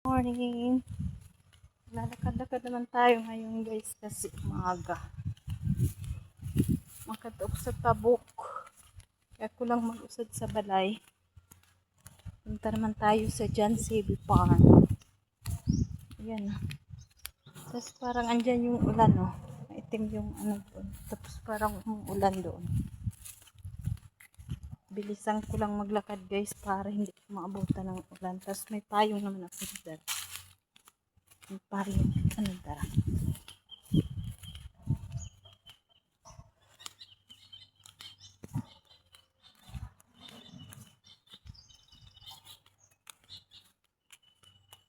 Morning! Lalakad-lakad naman tayo ngayon guys kasi umaga. Makatok sa tabok. Kaya ko lang mag-usad sa balay. Punta naman tayo sa John C.B. Farm. Ayan. Tapos parang andyan yung ulan, no? Maitim yung ano doon. Tapos parang umuulan doon. Bilisan ko lang maglakad guys para hindi maabutan ng ulan. Tapos may payong naman ako dyan. May payong. Ano tara?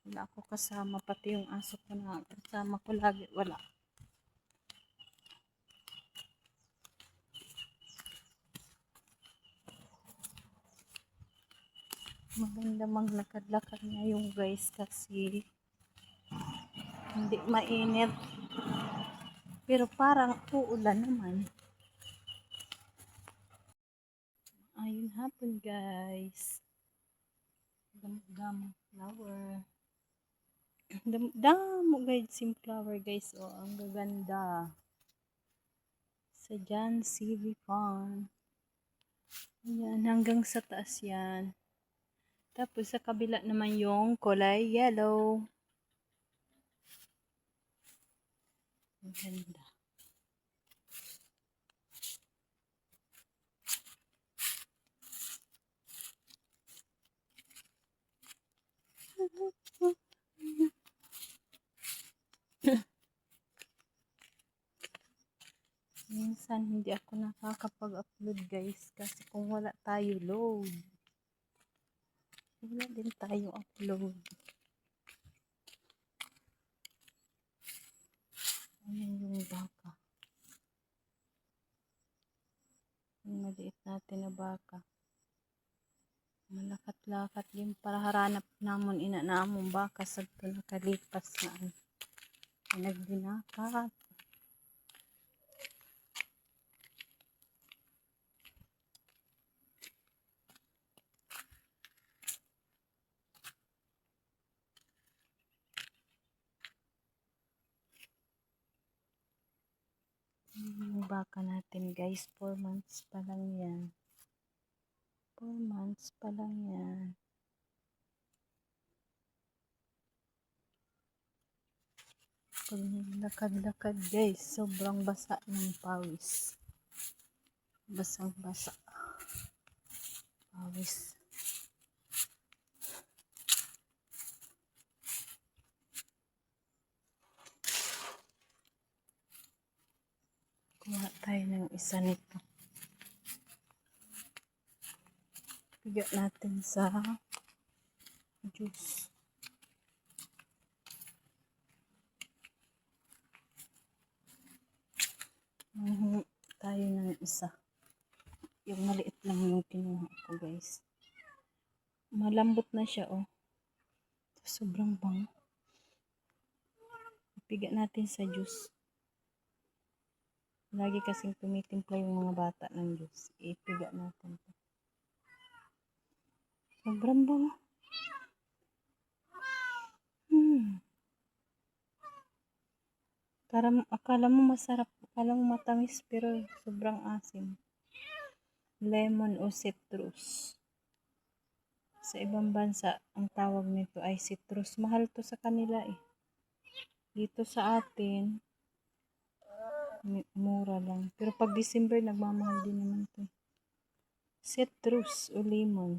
Wala ako kasama, pati yung aso ko na kasama ko lagi wala. Maganda maglakad-lakad ngayon guys kasi hindi mainit. Pero parang uulan naman. Ayun hapon guys. Damo flower. Damo guys yung flower guys. Oh, ang gaganda. Sa John C.B. Farm. Ayan, hanggang sa taas yan. Tapos sa kabila naman yung kulay yellow. Ang ganda. Minsan hindi ako nakakapag-upload guys kasi kung wala tayo load. Wala din tayo upload. Ayan yung baka. Yung maliit natin na baka. Malakat-lakat din para haranap namon ina namong baka sa nakalipas na nagdinakat. Yung baka natin guys, 4 months pa lang yan. 4 months pa lang yan. Pag lakad-lakad guys, sobrang basa ng pawis. Basang-basa. Pawis. Kuha tayo ng isa nito. Piga natin sa juice. Tayo ng isa. Yung maliit lang yung kinuha ko guys. Malambot na siya oh. Sobrang bang. Piga natin sa juice. Lagi kasing tumitimpla yung mga bata ng juice. Ipiga natin. Sobrang bang. Akala mo masarap, akala mo matamis pero sobrang asim. Lemon o citrus. Sa ibang bansa, ang tawag nito ay citrus. Mahal to sa kanila eh. Dito sa atin, mura lang. Pero pag December, nagmamahal din naman to. Citrus o lemon.